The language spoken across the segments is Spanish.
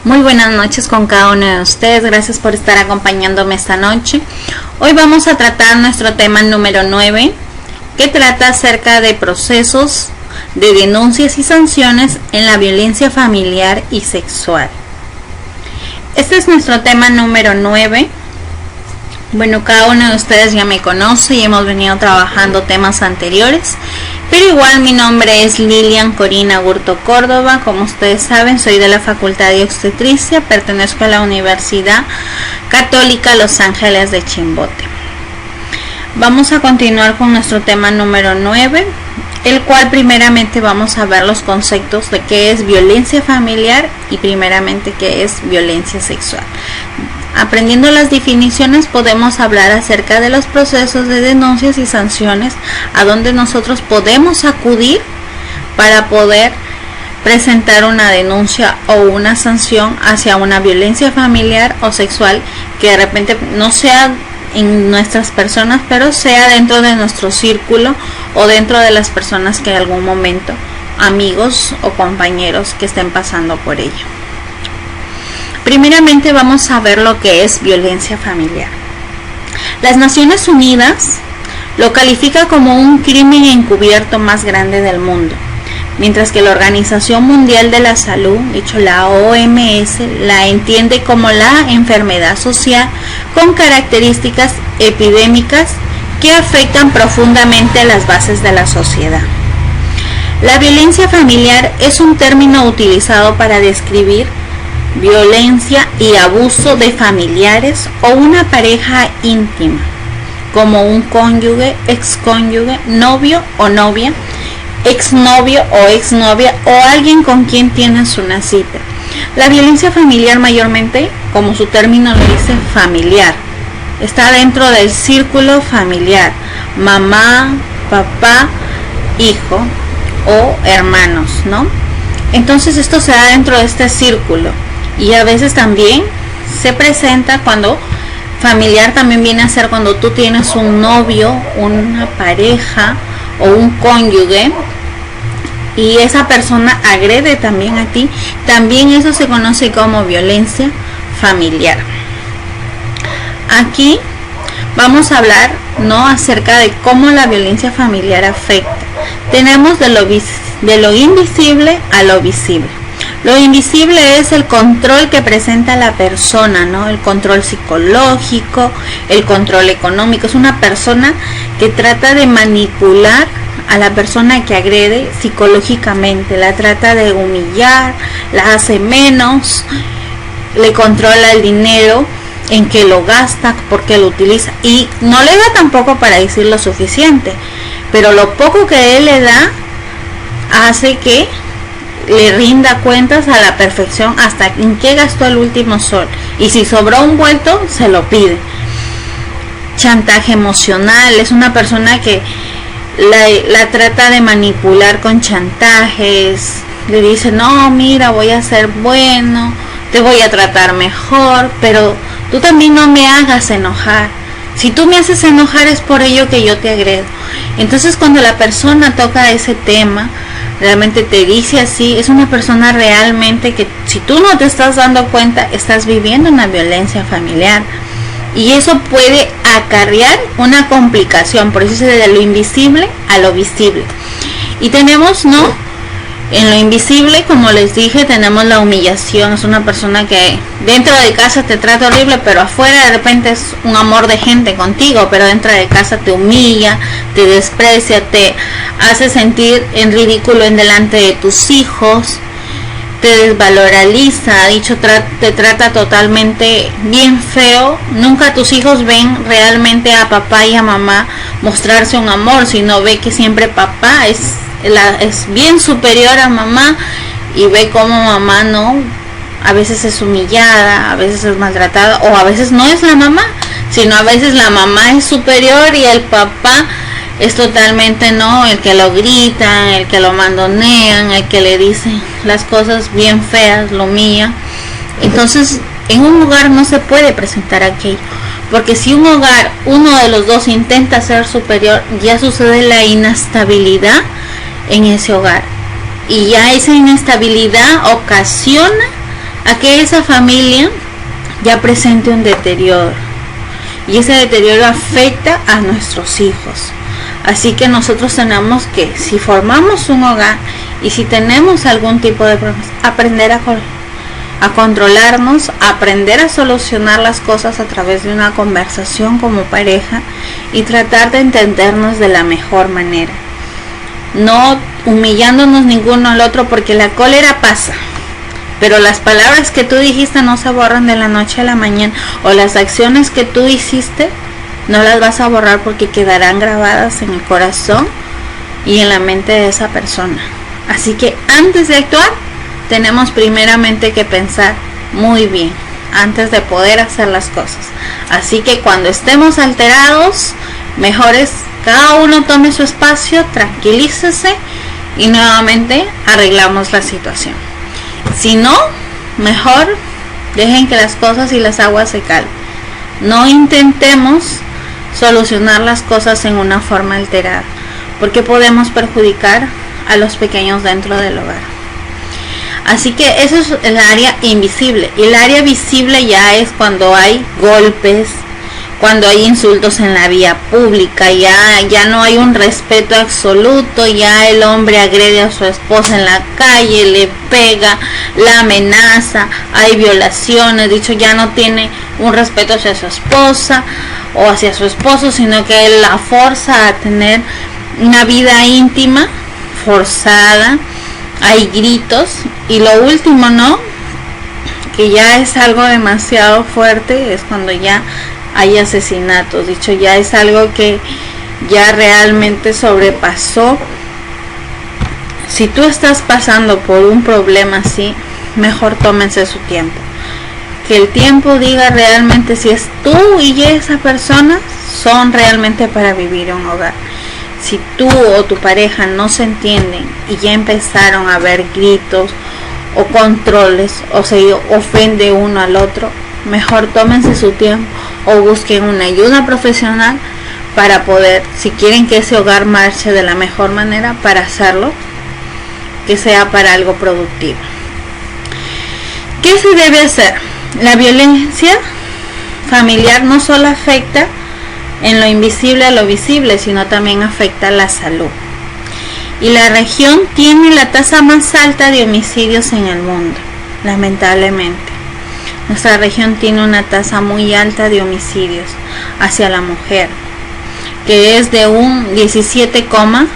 Muy buenas noches con cada uno de ustedes, gracias por estar acompañándome esta noche. Hoy vamos a tratar nuestro tema número 9, que trata acerca de procesos de denuncias y sanciones en la violencia familiar y sexual. Este es nuestro tema número 9. Bueno, cada uno de ustedes ya me conoce y hemos venido trabajando temas anteriores, pero igual mi nombre es Lilian Corina Gurto Córdoba. Como ustedes saben, soy de la Facultad de Obstetricia, pertenezco a la Universidad Católica Los Ángeles de Chimbote. Vamos a continuar con nuestro tema número 9, el cual primeramente vamos a ver los conceptos de qué es violencia familiar y primeramente qué es violencia sexual. Aprendiendo las definiciones podemos hablar acerca de los procesos de denuncias y sanciones a donde nosotros podemos acudir para poder presentar una denuncia o una sanción hacia una violencia familiar o sexual que de repente no sea en nuestras personas, pero sea dentro de nuestro círculo o dentro de las personas que en algún momento, amigos o compañeros que estén pasando por ello. Primeramente vamos a ver lo que es violencia familiar. Las Naciones Unidas lo califica como un crimen encubierto más grande del mundo, mientras que la Organización Mundial de la Salud, dicho la OMS, la entiende como la enfermedad social con características epidémicas que afectan profundamente las bases de la sociedad. La violencia familiar es un término utilizado para describir violencia y abuso de familiares o una pareja íntima, como un cónyuge, excónyuge, novio o novia, exnovio o exnovia o alguien con quien tienes una cita. La violencia familiar mayormente, como su término lo dice, familiar, está dentro del círculo familiar, mamá, papá, hijo o hermanos, ¿no? Entonces esto se da dentro de este círculo. Y a veces también se presenta cuando familiar también viene a ser cuando tú tienes un novio, una pareja o un cónyuge y esa persona agrede también a ti. También eso se conoce como violencia familiar. Aquí vamos a hablar, ¿no?, acerca de cómo la violencia familiar afecta. Tenemos de lo invisible a lo visible. Lo invisible es el control que presenta la persona, ¿no? El control psicológico, el control económico. Es una persona que trata de manipular a la persona que agrede psicológicamente, la trata de humillar, la hace menos, le controla el dinero, en que lo gasta, porque lo utiliza y no le da tampoco para decir lo suficiente, pero lo poco que él le da hace que le rinda cuentas a la perfección hasta en qué gastó el último sol y si sobró un vuelto se lo pide. Chantaje emocional, es una persona que la trata de manipular con chantajes, le dice no, mira, voy a ser bueno, te voy a tratar mejor, pero tú también no me hagas enojar. Si tú me haces enojar es por ello que yo te agredo. Entonces cuando la persona toca ese tema, realmente te dice así, es una persona realmente que si tú no te estás dando cuenta, estás viviendo una violencia familiar. Y eso puede acarrear una complicación, por eso es de lo invisible a lo visible. Y tenemos, ¿no?, en lo invisible, como les dije, tenemos la humillación. Es una persona que dentro de casa te trata horrible, pero afuera de repente es un amor de gente contigo, pero dentro de casa te humilla, te desprecia, te hace sentir en ridículo en delante de tus hijos, te desvaloriza, te trata totalmente bien feo. Nunca tus hijos ven realmente a papá y a mamá mostrarse un amor, sino ve que siempre papá es bien superior a mamá y ve como mamá no, a veces es humillada, a veces es maltratada o a veces no es la mamá, sino a veces la mamá es superior y el papá es totalmente no, el que lo grita, el que lo mandonean, el que le dice las cosas bien feas, lo humilla. Entonces en un hogar no se puede presentar aquello, porque si un hogar, uno de los dos intenta ser superior, ya sucede la inestabilidad en ese hogar y ya esa inestabilidad ocasiona a que esa familia ya presente un deterioro, y ese deterioro afecta a nuestros hijos. Así que nosotros tenemos que, si formamos un hogar y si tenemos algún tipo de problemas, aprender a controlarnos, aprender a solucionar las cosas a través de una conversación como pareja y tratar de entendernos de la mejor manera, no humillándonos ninguno al otro, porque la cólera pasa, pero las palabras que tú dijiste no se borran de la noche a la mañana, o las acciones que tú hiciste no las vas a borrar, porque quedarán grabadas en el corazón y en la mente de esa persona. Así que antes de actuar tenemos primeramente que pensar muy bien antes de poder hacer las cosas. Así que cuando estemos alterados, mejor es cada uno tome su espacio, tranquilícese y nuevamente arreglamos la situación. Si no, mejor dejen que las cosas y las aguas se calmen. No intentemos solucionar las cosas en una forma alterada, porque podemos perjudicar a los pequeños dentro del hogar. Así que eso es el área invisible. Y el área visible ya es cuando hay golpes, cuando hay insultos en la vía pública, ya no hay un respeto absoluto, ya el hombre agrede a su esposa en la calle, le pega, la amenaza, hay violaciones, dicho, ya no tiene un respeto hacia su esposa o hacia su esposo, sino que él la forza a tener una vida íntima forzada, hay gritos, y lo último, ¿no?, que ya es algo demasiado fuerte, es cuando ya hay asesinatos. Dicho, ya es algo que ya realmente sobrepasó. Si tú estás pasando por un problema así, mejor tómense su tiempo, que el tiempo diga realmente si es tú y esa persona son realmente para vivir un hogar. Si tú o tu pareja no se entienden y ya empezaron a haber gritos o controles, o se ofende uno al otro, mejor tómense su tiempo o busquen una ayuda profesional para poder, si quieren que ese hogar marche de la mejor manera, para hacerlo, que sea para algo productivo. ¿Qué se debe hacer? La violencia familiar no solo afecta en lo invisible a lo visible, sino también afecta a la salud. Y la región tiene la tasa más alta de homicidios en el mundo, lamentablemente. Nuestra región tiene una tasa muy alta de homicidios hacia la mujer, que es de un 17%,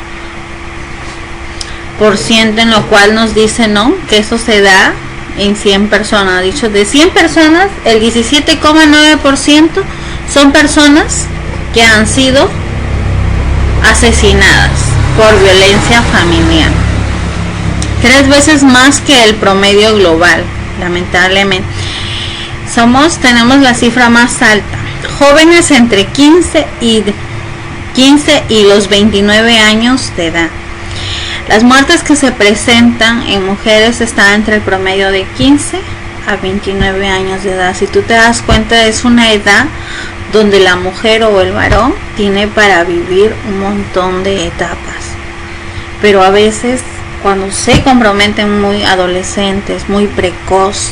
en lo cual nos dice, ¿no?, que eso se da en 100 personas. Dicho, de 100 personas, el 17,9% son personas que han sido asesinadas por violencia familiar. 3 veces más que el promedio global, lamentablemente. Tenemos la cifra más alta. Jóvenes entre 15 y los 29 años de edad. Las muertes que se presentan en mujeres están entre el promedio de 15 a 29 años de edad. Si tú te das cuenta, es una edad donde la mujer o el varón tiene para vivir un montón de etapas. Pero a veces, cuando se comprometen muy adolescentes, muy precoz,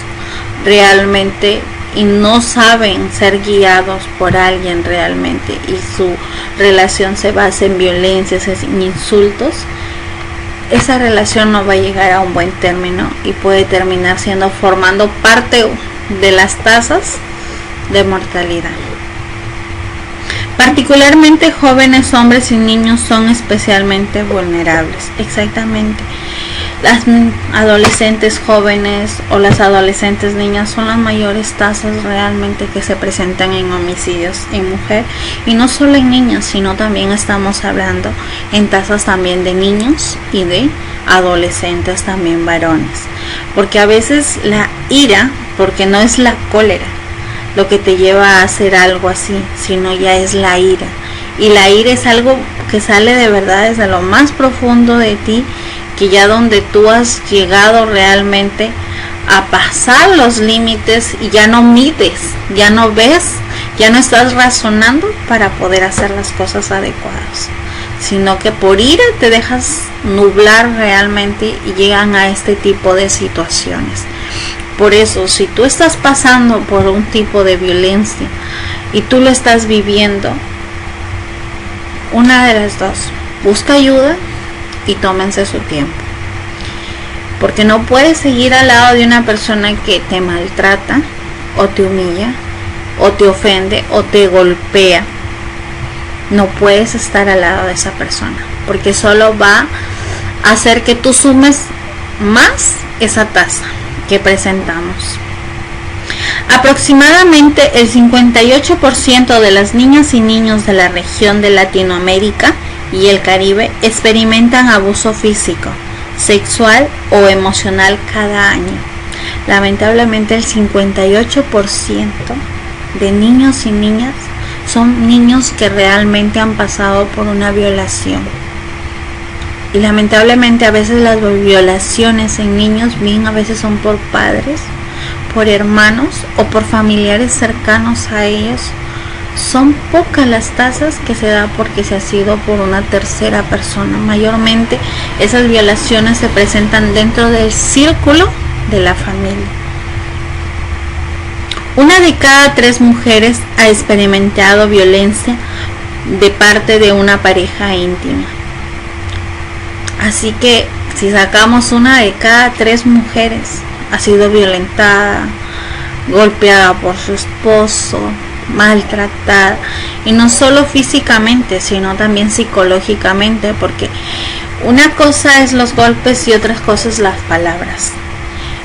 realmente, y no saben ser guiados por alguien realmente, y su relación se basa en violencias, en insultos, esa relación no va a llegar a un buen término y puede terminar formando parte de las tasas de mortalidad. Particularmente jóvenes, hombres y niños son especialmente vulnerables. Exactamente. Las adolescentes jóvenes o las adolescentes niñas son las mayores tasas realmente que se presentan en homicidios en mujer, y no solo en niñas, sino también estamos hablando en tasas también de niños y de adolescentes también varones, porque a veces la ira, porque no es la cólera lo que te lleva a hacer algo así, sino ya es la ira, y la ira es algo que sale de verdad desde lo más profundo de ti, que ya donde tú has llegado realmente a pasar los límites y ya no mides, ya no ves, ya no estás razonando para poder hacer las cosas adecuadas, sino que por ira te dejas nublar realmente y llegan a este tipo de situaciones. Por eso, si tú estás pasando por un tipo de violencia y tú lo estás viviendo, una de las dos, busca ayuda y tómense su tiempo. Porque no puedes seguir al lado de una persona que te maltrata, o te humilla, o te ofende, o te golpea. No puedes estar al lado de esa persona, porque solo va a hacer que tú sumes más esa tasa que presentamos. Aproximadamente el 58% de las niñas y niños de la región de Latinoamérica y el Caribe experimentan abuso físico, sexual o emocional cada año. Lamentablemente el 58% de niños y niñas son niños que realmente han pasado por una violación. Y lamentablemente a veces las violaciones en niños bien a veces son por padres, por hermanos o por familiares cercanos a ellos. Son pocas las tasas que se da porque se ha sido por una tercera persona. Mayormente esas violaciones se presentan dentro del círculo de la familia. Una de cada 3 mujeres ha experimentado violencia de parte de una pareja íntima. Así que si sacamos una de cada 3 mujeres ha sido violentada, golpeada por su esposo, maltratada, y no solo físicamente sino también psicológicamente, porque una cosa es los golpes y otra cosa es las palabras,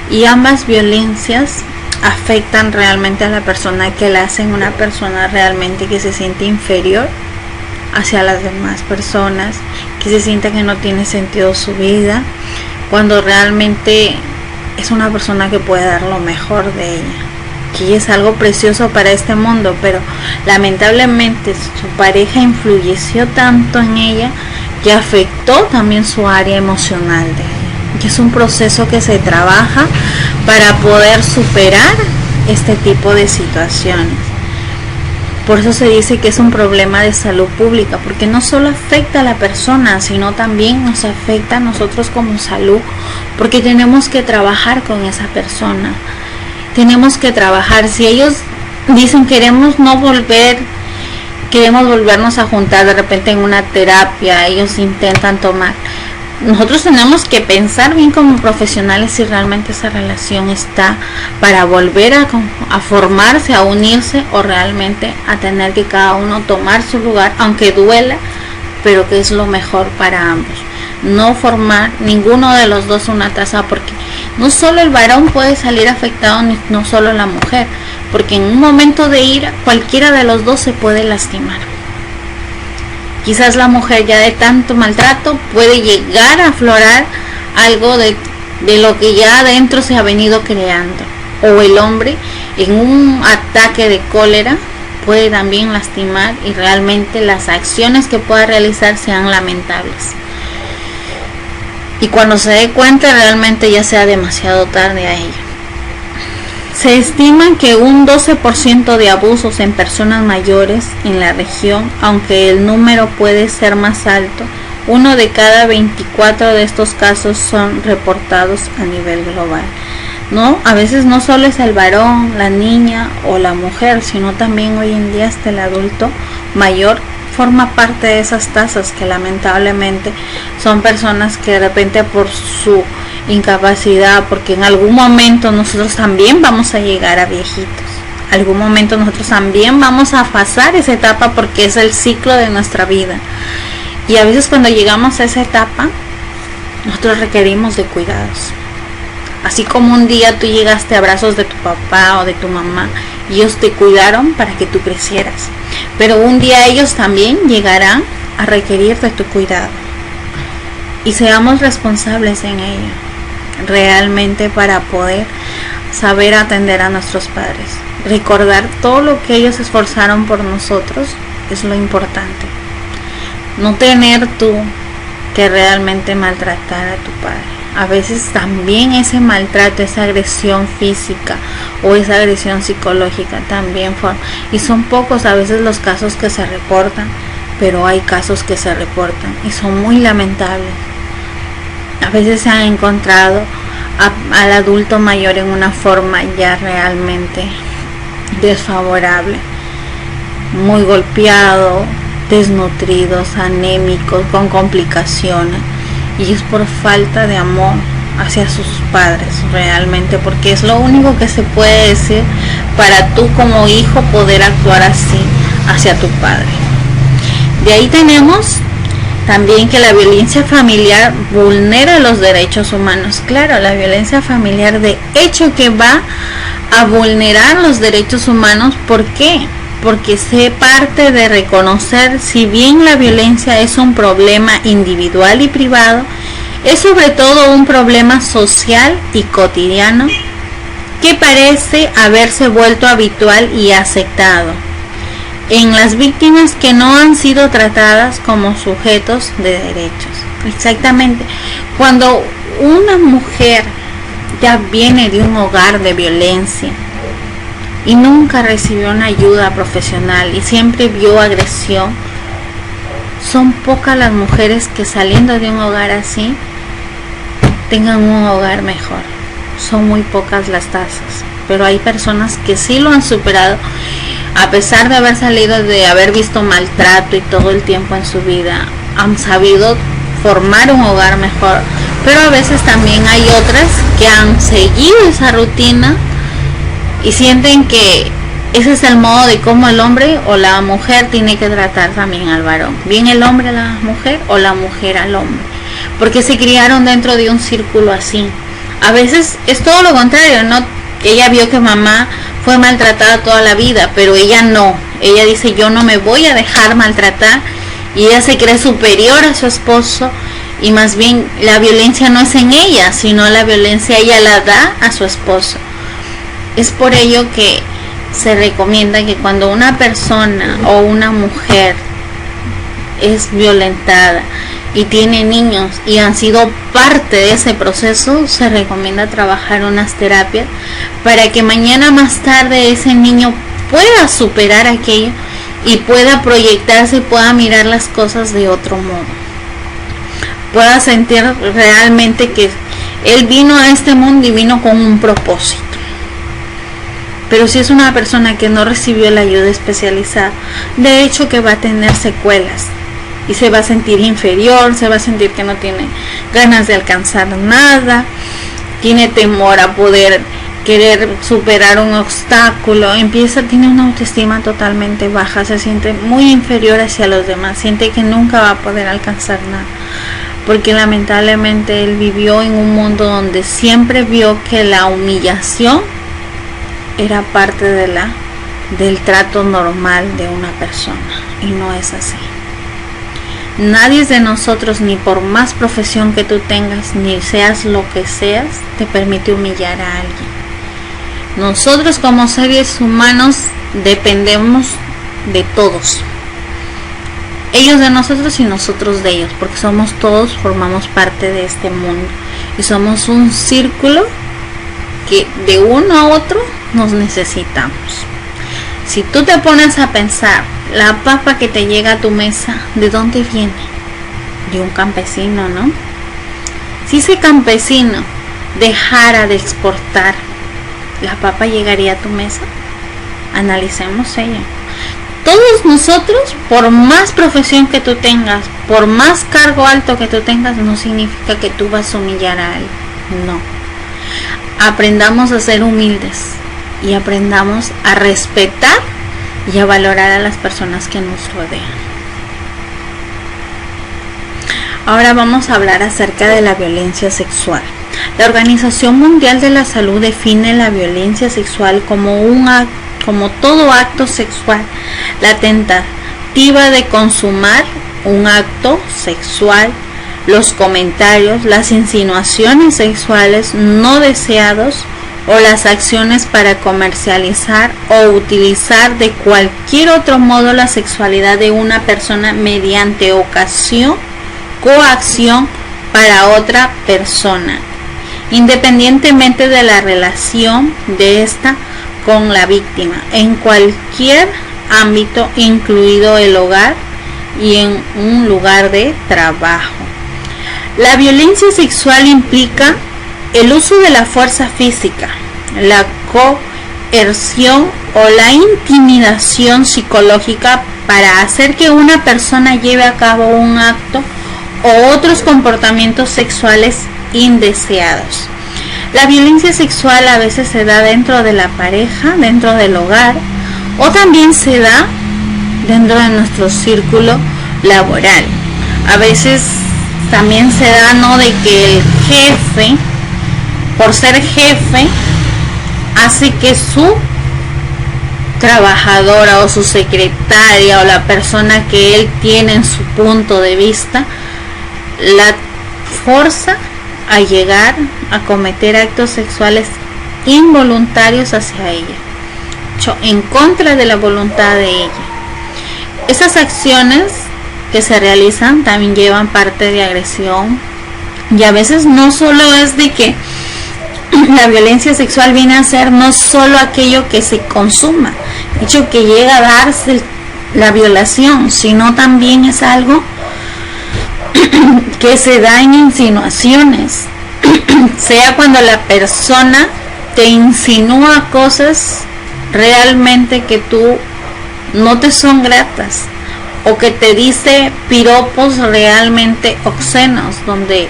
y ambas violencias afectan realmente a la persona, que la hacen una persona realmente que se siente inferior hacia las demás personas, que se siente que no tiene sentido su vida, cuando realmente es una persona que puede dar lo mejor de ella, que es algo precioso para este mundo, pero lamentablemente su pareja influyenció tanto en ella que afectó también su área emocional de ella. Y es un proceso que se trabaja para poder superar este tipo de situaciones. Por eso se dice que es un problema de salud pública, porque no solo afecta a la persona, sino también nos afecta a nosotros como salud, porque tenemos que trabajar con esa persona. Tenemos que trabajar. Si ellos dicen queremos volvernos a juntar de repente en una terapia, ellos intentan tomar. Nosotros tenemos que pensar bien como profesionales si realmente esa relación está para volver a formarse, a unirse, o realmente a tener que cada uno tomar su lugar, aunque duela, pero que es lo mejor para ambos. No formar ninguno de los dos una tasa, porque no solo el varón puede salir afectado, no solo la mujer, porque en un momento de ira cualquiera de los dos se puede lastimar. Quizás la mujer ya de tanto maltrato puede llegar a aflorar algo de lo que ya adentro se ha venido creando, o el hombre en un ataque de cólera puede también lastimar, y realmente las acciones que pueda realizar sean lamentables, y cuando se dé cuenta realmente ya sea demasiado tarde a ello. Se estima que un 12% de abusos en personas mayores en la región, aunque el número puede ser más alto. 1 de cada 24 de estos casos son reportados a nivel global. A veces no solo es el varón, la niña o la mujer, sino también hoy en día hasta el adulto mayor forma parte de esas tasas, que lamentablemente son personas que de repente por su incapacidad, porque en algún momento nosotros también vamos a llegar a viejitos, algún momento nosotros también vamos a pasar esa etapa, porque es el ciclo de nuestra vida, y a veces cuando llegamos a esa etapa nosotros requerimos de cuidados. Así como un día tú llegaste a brazos de tu papá o de tu mamá y ellos te cuidaron para que tú crecieras, pero un día ellos también llegarán a requerir de tu cuidado, y seamos responsables en ello realmente, para poder saber atender a nuestros padres. Recordar todo lo que ellos esforzaron por nosotros es lo importante. No tener tú que realmente maltratar a tu padre. A veces también ese maltrato, esa agresión física o esa agresión psicológica también y son pocos a veces los casos que se reportan, pero hay casos que se reportan y son muy lamentables. A veces se han encontrado al adulto mayor en una forma ya realmente desfavorable, muy golpeado, desnutridos, anémicos, con complicaciones, y es por falta de amor hacia sus padres realmente, porque es lo único que se puede decir para tú como hijo poder actuar así hacia tu padre. De ahí tenemos también que la violencia familiar vulnera los derechos humanos. Claro, la violencia familiar de hecho que va a vulnerar los derechos humanos. ¿Por qué? Porque se parte de reconocer, si bien la violencia es un problema individual y privado, es sobre todo un problema social y cotidiano que parece haberse vuelto habitual y aceptado en las víctimas que no han sido tratadas como sujetos de derechos. Exactamente. Cuando una mujer ya viene de un hogar de violencia y nunca recibió una ayuda profesional y siempre vio agresión, son pocas las mujeres que saliendo de un hogar así tengan un hogar mejor. Son muy pocas las tasas, pero hay personas que sí lo han superado, a pesar de haber salido, de haber visto maltrato y todo el tiempo en su vida, han sabido formar un hogar mejor. Pero a veces también hay otras que han seguido esa rutina y sienten que ese es el modo de cómo el hombre o la mujer tiene que tratar también al varón, bien el hombre a la mujer o la mujer al hombre, porque se criaron dentro de un círculo así. A veces es todo lo contrario, ¿no? Ella vio que mamá fue maltratada toda la vida, pero ella no. Ella dice, yo no me voy a dejar maltratar, y ella se cree superior a su esposo, y más bien la violencia no es en ella, sino la violencia ella la da a su esposo. Es por ello que se recomienda que cuando una persona o una mujer es violentada y tiene niños y han sido parte de ese proceso, se recomienda trabajar unas terapias para que mañana más tarde ese niño pueda superar aquello y pueda proyectarse, pueda mirar las cosas de otro modo, pueda sentir realmente que él vino a este mundo y vino con un propósito. Pero si es una persona que no recibió la ayuda especializada, de hecho que va a tener secuelas y se va a sentir inferior, se va a sentir que no tiene ganas de alcanzar nada, tiene temor a poder querer superar un obstáculo, tiene una autoestima totalmente baja, se siente muy inferior hacia los demás, siente que nunca va a poder alcanzar nada, porque lamentablemente él vivió en un mundo donde siempre vio que la humillación era parte del trato normal de una persona, y no es así. Nadie de nosotros, ni por más profesión que tú tengas, ni seas lo que seas, te permite humillar a alguien. Nosotros como seres humanos dependemos de todos, ellos de nosotros y nosotros de ellos, porque todos formamos parte de este mundo y somos un círculo que de uno a otro nos necesitamos. Si tú te pones a pensar, la papa que te llega a tu mesa, ¿de dónde viene? De un campesino, ¿no? Si ese campesino dejara de exportar, ¿la papa llegaría a tu mesa? Analicemos ello. Todos nosotros, por más profesión que tú tengas, por más cargo alto que tú tengas, no significa que tú vas a humillar a alguien. No. Aprendamos a ser humildes y aprendamos a respetar y a valorar a las personas que nos rodean. Ahora vamos a hablar acerca de la violencia sexual. La Organización Mundial de la Salud define la violencia sexual como todo acto sexual, la tentativa de consumar un acto sexual, los comentarios, las insinuaciones sexuales no deseados o las acciones para comercializar o utilizar de cualquier otro modo la sexualidad de una persona mediante coacción para otra persona, independientemente de la relación de esta con la víctima, en cualquier ámbito, incluido el hogar y en un lugar de trabajo. La violencia sexual implica El uso de la fuerza física, la coerción o la intimidación psicológica para hacer que una persona lleve a cabo un acto o otros comportamientos sexuales indeseados. La violencia sexual a veces se da dentro de la pareja, dentro del hogar, o también se da dentro de nuestro círculo laboral. A veces también se da, ¿no?, de que el jefe, por ser jefe, hace que su trabajadora o su secretaria o la persona que él tiene en su punto de vista la forza a llegar a cometer actos sexuales involuntarios hacia ella, en contra de la voluntad de ella. Esas acciones que se realizan también llevan parte de agresión, y a veces no solo es de que la violencia sexual viene a ser no solo aquello que se consuma, de hecho que llega a darse la violación, sino también es algo que se da en insinuaciones, sea cuando la persona te insinúa cosas realmente que tú no te son gratas, o que te dice piropos realmente obscenos, donde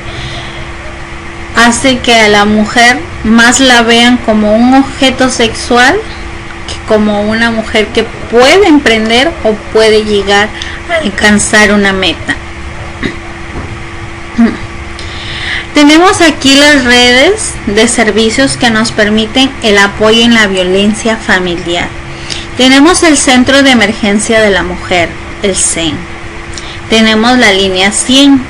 hace que a la mujer más la vean como un objeto sexual que como una mujer que puede emprender o puede llegar a alcanzar una meta. Tenemos aquí las redes de servicios que nos permiten el apoyo en la violencia familiar. Tenemos el Centro de Emergencia de la Mujer, el CEN. Tenemos la línea 100,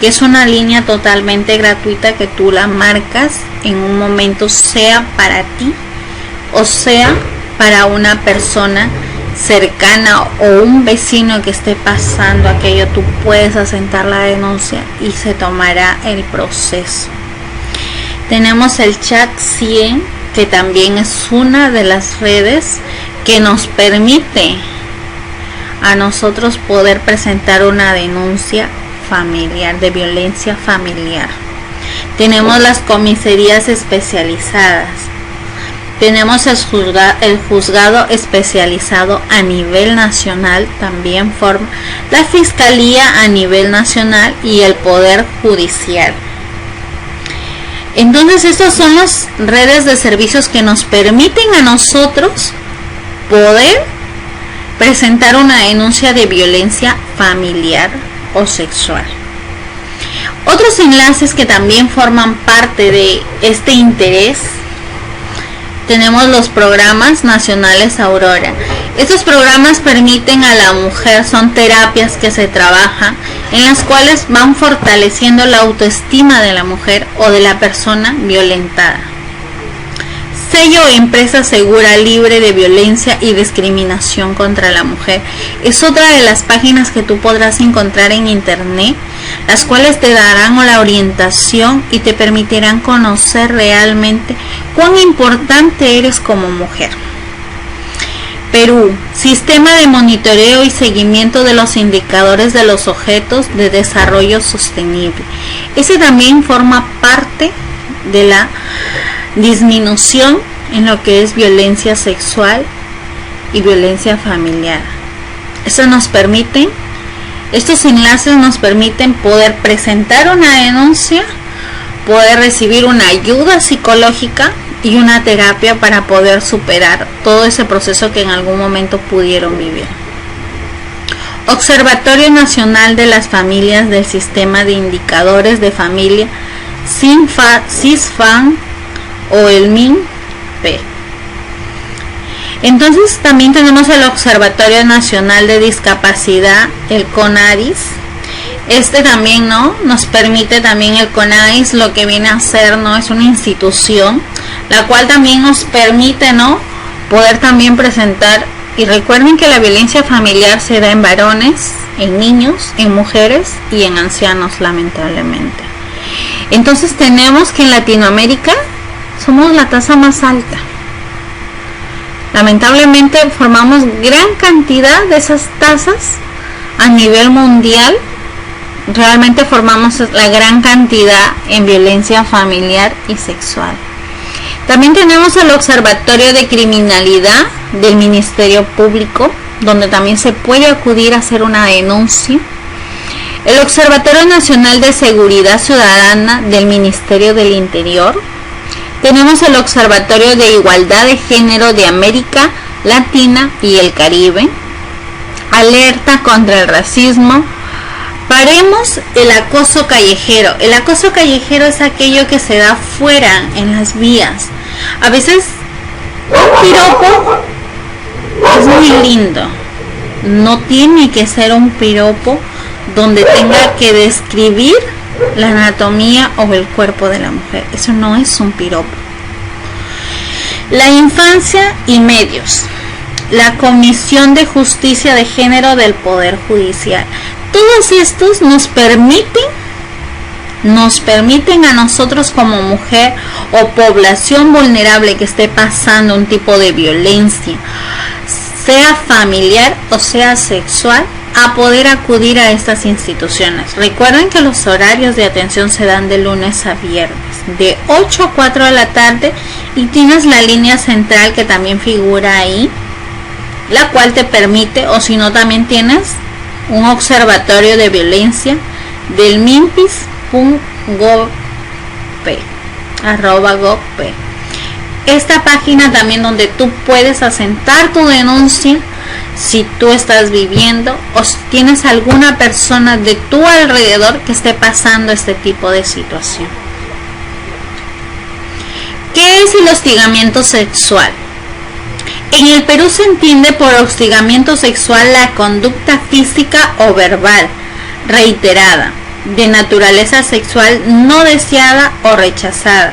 que es una línea totalmente gratuita que tú la marcas en un momento, sea para ti o sea para una persona cercana o un vecino que esté pasando aquello. Tú puedes asentar la denuncia y se tomará el proceso. Tenemos el chat 100, que también es una de las redes que nos permite a nosotros poder presentar una denuncia familiar, de violencia familiar. Tenemos las comisarías especializadas. Tenemos el juzgado especializado a nivel nacional, también forma la Fiscalía a nivel nacional y el Poder Judicial. Entonces, estas son las redes de servicios que nos permiten a nosotros poder presentar una denuncia de violencia familiar o sexual. Otros enlaces que también forman parte de este interés, tenemos los programas nacionales Aurora. Estos programas permiten a la mujer, son terapias que se trabajan, en las cuales van fortaleciendo la autoestima de la mujer o de la persona violentada. Sello Empresa Segura, libre de violencia y discriminación contra la mujer. Es otra de las páginas que tú podrás encontrar en internet, las cuales te darán la orientación y te permitirán conocer realmente cuán importante eres como mujer. Perú, Sistema de Monitoreo y Seguimiento de los Indicadores de los Objetivos de Desarrollo Sostenible. Ese también forma parte de la disminución en lo que es violencia sexual y violencia familiar. Estos enlaces nos permiten poder presentar una denuncia, poder recibir una ayuda psicológica y una terapia para poder superar todo ese proceso que en algún momento pudieron vivir. Observatorio Nacional de las Familias del Sistema de Indicadores de Familia, CISFAN o el MINP. Entonces también tenemos el Observatorio Nacional de Discapacidad, el CONADIS. Este también, ¿no?, nos permite también el CONADIS, lo que viene a ser, ¿no?, es una institución, la cual también nos permite, ¿no?, poder también presentar. Y recuerden que la violencia familiar se da en varones, en niños, en mujeres y en ancianos, lamentablemente. Entonces tenemos que en Latinoamérica somos la tasa más alta. Lamentablemente formamos gran cantidad de esas tasas a nivel mundial, realmente formamos la gran cantidad en violencia familiar y sexual. También tenemos el Observatorio de Criminalidad del Ministerio Público, donde también se puede acudir a hacer una denuncia. El Observatorio Nacional de Seguridad Ciudadana del Ministerio del Interior. Tenemos el Observatorio de Igualdad de Género de América Latina y el Caribe. Alerta contra el racismo. Paremos el acoso callejero. El acoso callejero es aquello que se da fuera en las vías. A veces un piropo es muy lindo. No tiene que ser un piropo donde tenga que describir la anatomía o el cuerpo de la mujer. Eso no es un piropo. La infancia y medios. La Comisión de Justicia de Género del Poder Judicial. Todos estos nos permiten a nosotros como mujer o población vulnerable que esté pasando un tipo de violencia, sea familiar o sea sexual, a poder acudir a estas instituciones. Recuerden que los horarios de atención se dan de lunes a viernes, de 8 a 4 de la tarde, y tienes la línea central que también figura ahí, la cual te permite, o si no también tienes un observatorio de violencia del minpis.gov.p. Esta página también donde tú puedes asentar tu denuncia si tú estás viviendo o si tienes alguna persona de tu alrededor que esté pasando este tipo de situación. ¿Qué es el hostigamiento sexual? En el Perú se entiende por hostigamiento sexual la conducta física o verbal reiterada, de naturaleza sexual no deseada o rechazada,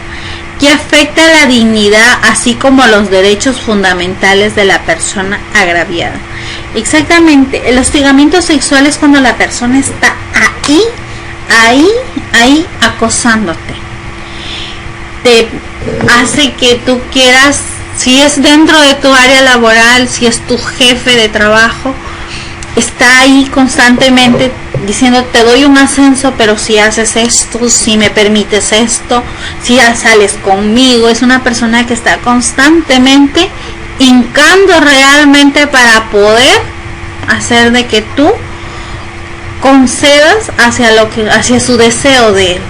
que afecta a la dignidad así como a los derechos fundamentales de la persona agraviada. Exactamente, el hostigamiento sexual es cuando la persona está ahí acosándote. Te hace que tú quieras, si es dentro de tu área laboral, si es tu jefe de trabajo, está ahí constantemente diciendo te doy un ascenso, pero si haces esto, si me permites esto, si ya sales conmigo. Es una persona que está constantemente hincando realmente para poder hacer de que tú concedas hacia su deseo de él.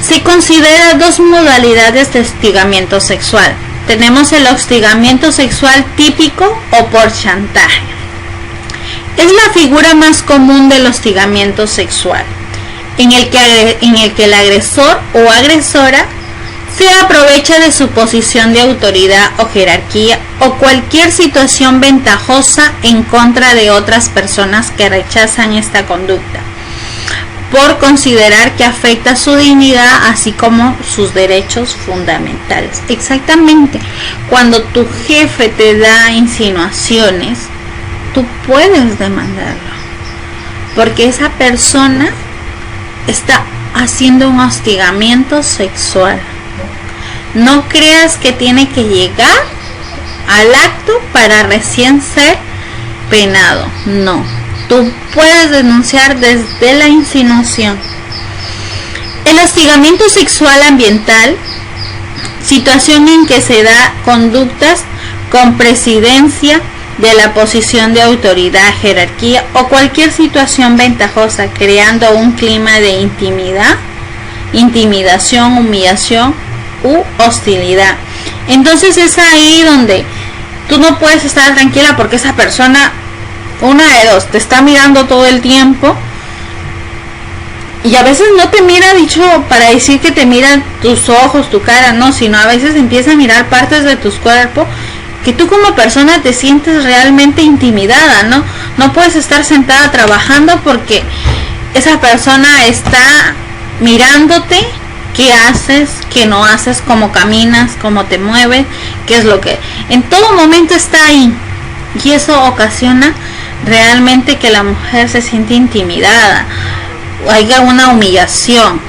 Se considera dos modalidades de hostigamiento sexual. Tenemos el hostigamiento sexual típico o por chantaje. Es la figura más común del hostigamiento sexual, en el que el agresor o agresora se aprovecha de su posición de autoridad o jerarquía o cualquier situación ventajosa en contra de otras personas que rechazan esta conducta, por considerar que afecta su dignidad así como sus derechos fundamentales. Exactamente, cuando tu jefe te da insinuaciones, tú puedes demandarlo, porque esa persona está haciendo un hostigamiento sexual. No creas que tiene que llegar al acto para recién ser penado. No, tú puedes denunciar desde la insinuación. El hostigamiento sexual ambiental, situación en que se da conductas con presidencia de la posición de autoridad, jerarquía o cualquier situación ventajosa, creando un clima de intimidación, humillación u hostilidad. Entonces es ahí donde tú no puedes estar tranquila, porque esa persona, una de dos, te está mirando todo el tiempo, y a veces no te mira dicho para decir que te mira tus ojos, tu cara, no, sino a veces empieza a mirar partes de tu cuerpo que tú como persona te sientes realmente intimidada, ¿no? No puedes estar sentada trabajando porque esa persona está mirándote, qué haces, qué no haces, cómo caminas, cómo te mueves, qué es lo que... En todo momento está ahí, y eso ocasiona realmente que la mujer se siente intimidada, o haya una humillación.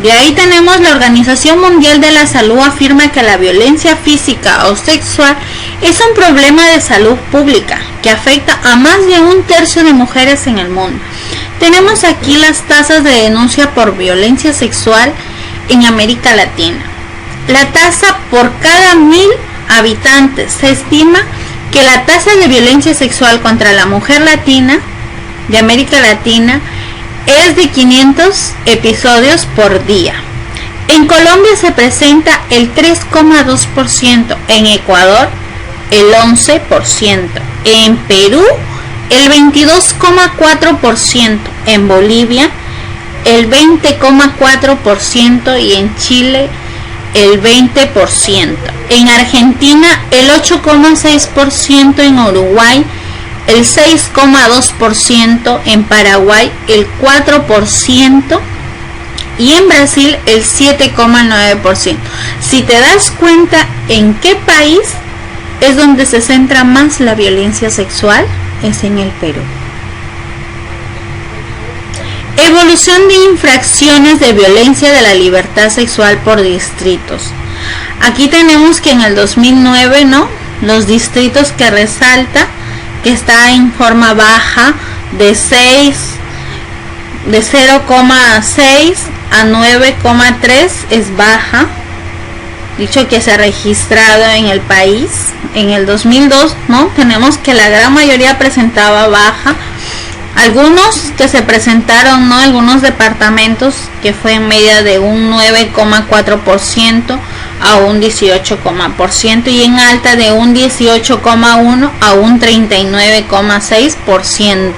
De ahí tenemos la Organización Mundial de la Salud afirma que la violencia física o sexual es un problema de salud pública que afecta a más de 1/3 de mujeres en el mundo. Tenemos aquí las tasas de denuncia por violencia sexual en América Latina. La tasa por cada 1000 habitantes. Se estima que la tasa de violencia sexual contra la mujer latina de América Latina es de 500 episodios por día. En Colombia se presenta el 3,2%, en Ecuador el 11%, en Perú el 22,4%, en Bolivia el 20,4% y en Chile el 20%. En Argentina el 8,6%, en Uruguay el 6,2%, en Paraguay el 4% y en Brasil el 7,9%. Si te das cuenta en qué país es donde se centra más la violencia sexual, es en el Perú. Evolución de infracciones de violencia de la libertad sexual por distritos. Aquí tenemos que en el 2009, ¿no? Los distritos que resalta que está en forma baja de 0,6 a 9,3 es baja. Dicho que se ha registrado en el país en el 2002, ¿no? Tenemos que la gran mayoría presentaba baja. Algunos que se presentaron, ¿no? Algunos departamentos que fue en media de un 9,4% a un 18,% y en alta de un 18,1 a un 39,6%.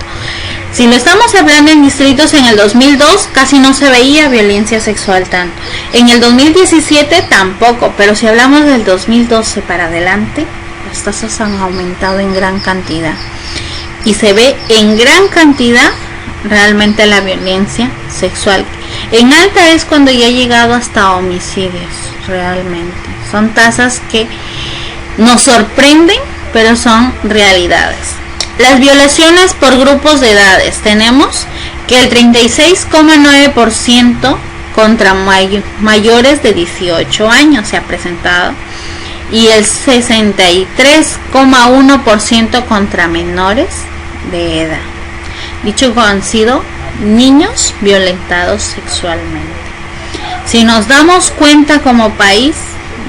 Si lo estamos hablando en distritos, en el 2002 casi no se veía violencia sexual tanto. En el 2017 tampoco, pero si hablamos del 2012 para adelante, las tasas han aumentado en gran cantidad. Y se ve en gran cantidad realmente la violencia sexual. En alta es cuando ya ha llegado hasta homicidios, realmente. Son tasas que nos sorprenden, pero son realidades. Las violaciones por grupos de edades. Tenemos que el 36,9% contra mayores de 18 años se ha presentado y el 63,1% contra menores de edad. Dicho que han sido niños violentados sexualmente. Si nos damos cuenta como país,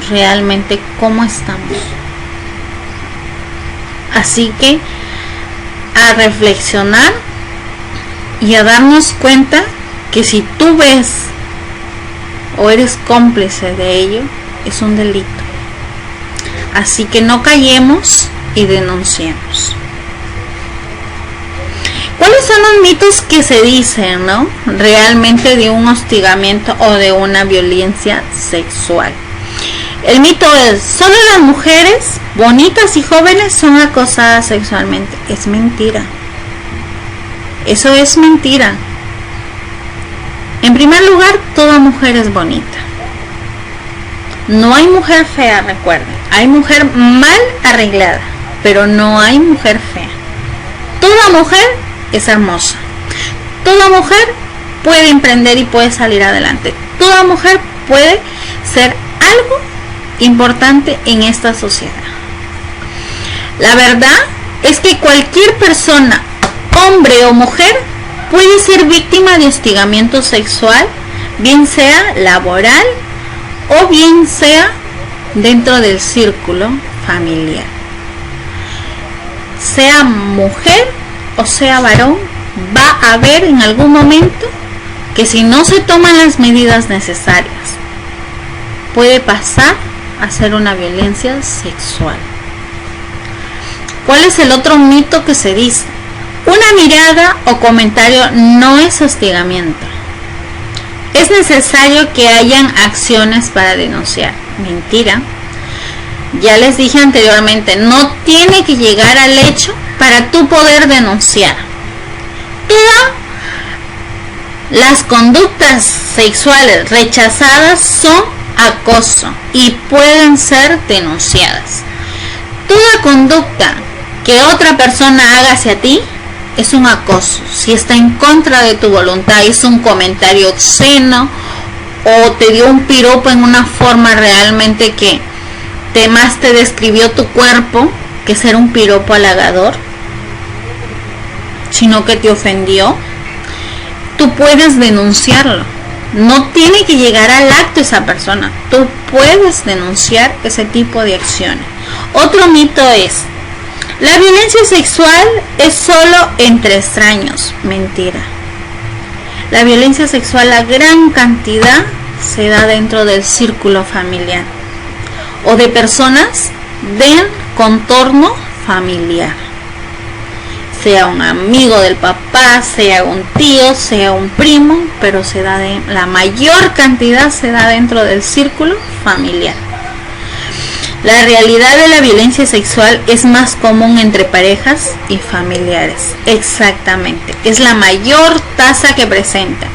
realmente cómo estamos. Así que a reflexionar y a darnos cuenta que si tú ves o eres cómplice de ello, es un delito. Así que no callemos y denunciemos. ¿Cuáles son los mitos que se dicen, ¿no? Realmente de un hostigamiento o de una violencia sexual? El mito es, solo las mujeres bonitas y jóvenes son acosadas sexualmente. Es mentira. Eso es mentira. En primer lugar, toda mujer es bonita. No hay mujer fea, recuerden. Hay mujer mal arreglada, pero no hay mujer fea. Toda mujer es hermosa. Toda mujer puede emprender y puede salir adelante. Toda mujer puede ser algo importante en esta sociedad. La verdad es que cualquier persona, hombre o mujer, puede ser víctima de hostigamiento sexual, bien sea laboral o bien sea dentro del círculo familiar. Sea mujer o sea varón, va a haber en algún momento que si no se toman las medidas necesarias, puede pasar a ser una violencia sexual. ¿Cuál es el otro mito que se dice? Una mirada o comentario no es hostigamiento. Es necesario que hayan acciones para denunciar. Mentira. Ya les dije anteriormente, no tiene que llegar al hecho para tú poder denunciar. Todas las conductas sexuales rechazadas son acoso y pueden ser denunciadas. Toda conducta que otra persona haga hacia ti es un acoso. Si está en contra de tu voluntad, es un comentario obsceno o te dio un piropo en una forma realmente que más te describió tu cuerpo que ser un piropo halagador, sino que te ofendió, tú puedes denunciarlo. No tiene que llegar al acto esa persona, tú puedes denunciar ese tipo de acciones. Otro mito es: la violencia sexual es solo entre extraños. Mentira. La violencia sexual, la gran cantidad, se da dentro del círculo familiar o de personas del contorno familiar, sea un amigo del papá, sea un tío, sea un primo, pero la mayor cantidad se da dentro del círculo familiar. La realidad de la violencia sexual es más común entre parejas y familiares. Exactamente, es la mayor tasa que presenta.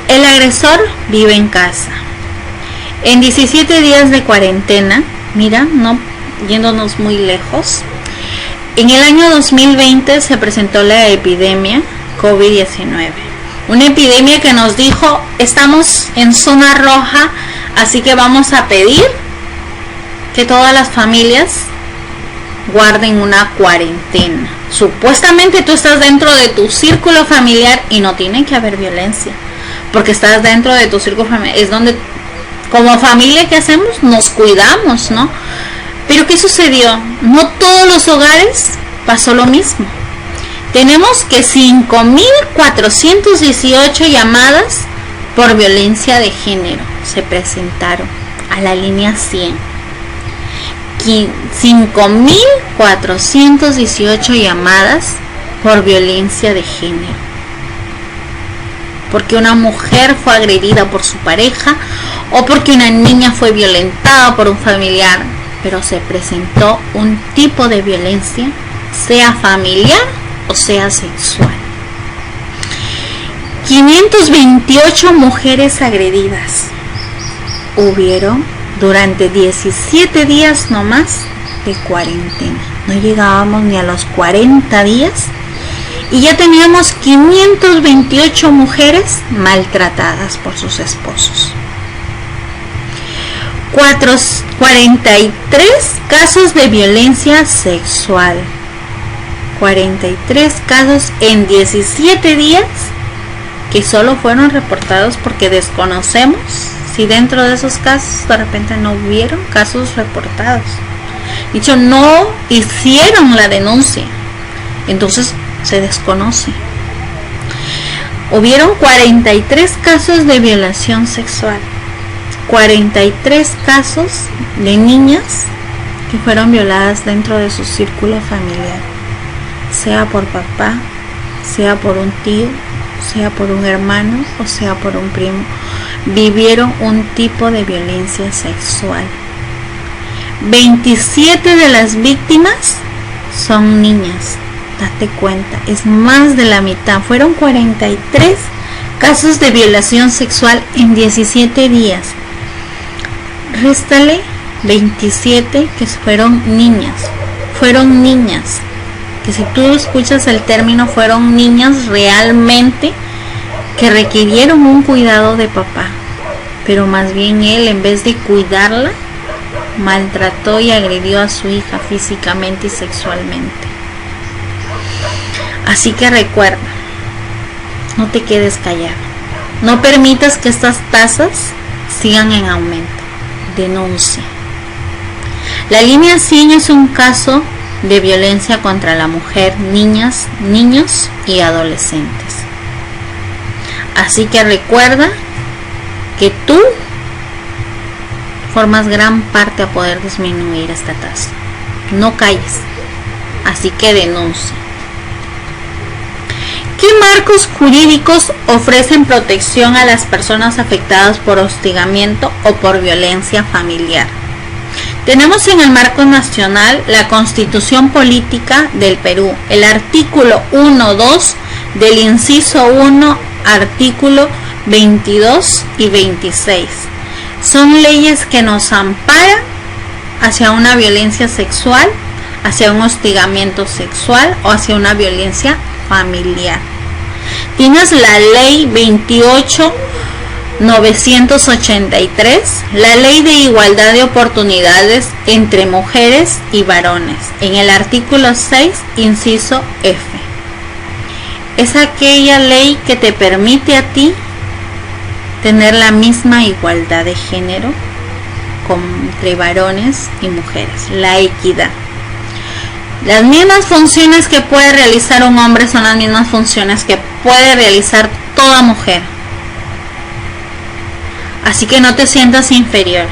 El agresor vive en casa. En 17 días de cuarentena, mira, no yéndonos muy lejos, en el año 2020 se presentó la epidemia COVID-19. Una epidemia que nos dijo: estamos en zona roja, así que vamos a pedir que todas las familias guarden una cuarentena. Supuestamente tú estás dentro de tu círculo familiar y no tiene que haber violencia, porque estás dentro de tu círculo familiar. Es donde, como familia, ¿qué hacemos? Nos cuidamos, ¿no? Pero ¿qué sucedió? No todos los hogares pasó lo mismo. Tenemos que 5.418 llamadas por violencia de género se presentaron a la línea 100. 5.418 llamadas por violencia de género, porque una mujer fue agredida por su pareja o porque una niña fue violentada por un familiar, pero se presentó un tipo de violencia, sea familiar o sea sexual. 528 mujeres agredidas hubieron durante 17 días nomás de cuarentena. No llegábamos ni a los 40 días y ya teníamos 528 mujeres maltratadas por sus esposos. 43 casos de violencia sexual. 43 casos en 17 días que solo fueron reportados porque desconocemos si dentro de esos casos de repente no hubieron casos reportados. Dicho, no hicieron la denuncia, entonces se desconoce. Hubieron 43 casos de violación sexual, 43 casos de niñas que fueron violadas dentro de su círculo familiar, sea por papá, sea por un tío, sea por un hermano o sea por un primo. Vivieron un tipo de violencia sexual. 27 de las víctimas son niñas. Date cuenta, es más de la mitad. Fueron 43 casos de violación sexual en 17 días. Réstale 27 que fueron niñas. Fueron niñas. Que si tú escuchas el término, fueron niñas realmente que requirieron un cuidado de papá, pero más bien él, en vez de cuidarla, maltrató y agredió a su hija físicamente y sexualmente. Así que recuerda, no te quedes callado, no permitas que estas tasas sigan en aumento. Denuncia. La línea 100 es un caso de violencia contra la mujer, niñas, niños y adolescentes. Así que recuerda que tú formas gran parte a poder disminuir esta tasa. No calles, así que denuncia. ¿Qué marcos jurídicos ofrecen protección a las personas afectadas por hostigamiento o por violencia familiar? Tenemos en el marco nacional la Constitución Política del Perú, el artículo 1.2 del inciso 1, artículo 22 y 26. Son leyes que nos amparan hacia una violencia sexual, hacia un hostigamiento sexual o hacia una violencia familiar. Tienes la ley 28 983, la Ley de Igualdad de Oportunidades entre Mujeres y Varones, en el artículo 6, inciso F. Es aquella ley que te permite a ti tener la misma igualdad de género entre varones y mujeres, la equidad. Las mismas funciones que puede realizar un hombre son las mismas funciones que puede realizar toda mujer. Así que no te sientas inferior.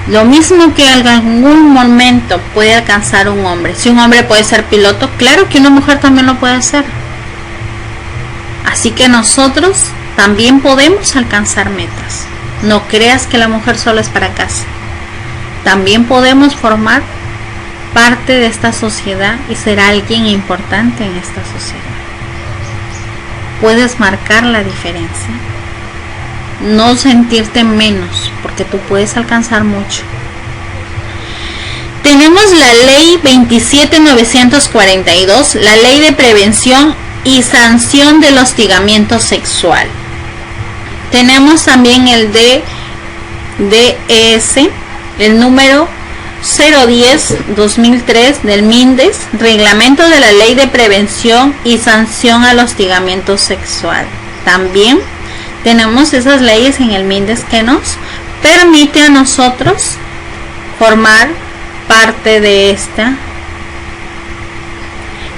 Lo mismo que en algún momento puede alcanzar un hombre. Si un hombre puede ser piloto, claro que una mujer también lo puede hacer. Así que nosotros también podemos alcanzar metas. No creas que la mujer solo es para casa. También podemos formar parte de esta sociedad y ser alguien importante en esta sociedad. Puedes marcar la diferencia. No sentirte menos, porque tú puedes alcanzar mucho. Tenemos la ley 27.942, la ley de prevención y sanción del hostigamiento sexual. Tenemos también el DES, el número 010-2003 del MINDES, reglamento de la ley de prevención y sanción al hostigamiento sexual. También tenemos esas leyes en el MINDES que nos permite a nosotros formar parte de esta.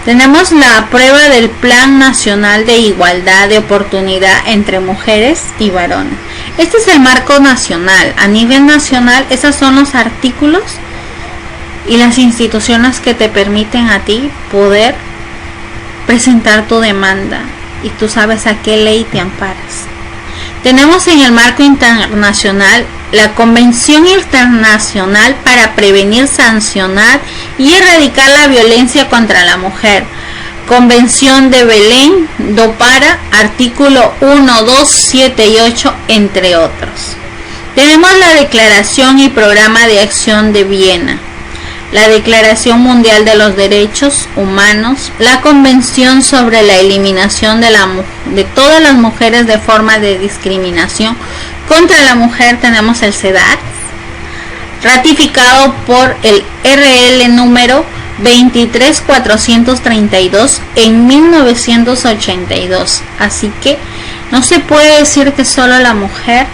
Tenemos la prueba del Plan Nacional de Igualdad de Oportunidad entre Mujeres y Varones. Este es el marco nacional. A nivel nacional, esos son los artículos y las instituciones que te permiten a ti poder presentar tu demanda y tú sabes a qué ley te amparas. Tenemos en el marco internacional la Convención Internacional para Prevenir, Sancionar y Erradicar la Violencia contra la Mujer. Convención de Belén do Pará, artículo 1, 2, 7 y 8, entre otros. Tenemos la Declaración y Programa de Acción de Viena, la Declaración Mundial de los Derechos Humanos, la Convención sobre la Eliminación de todas las mujeres de forma de discriminación contra la mujer. Tenemos el CEDAW, ratificado por el RL número 23432 en 1982. Así que no se puede decir que solo la mujer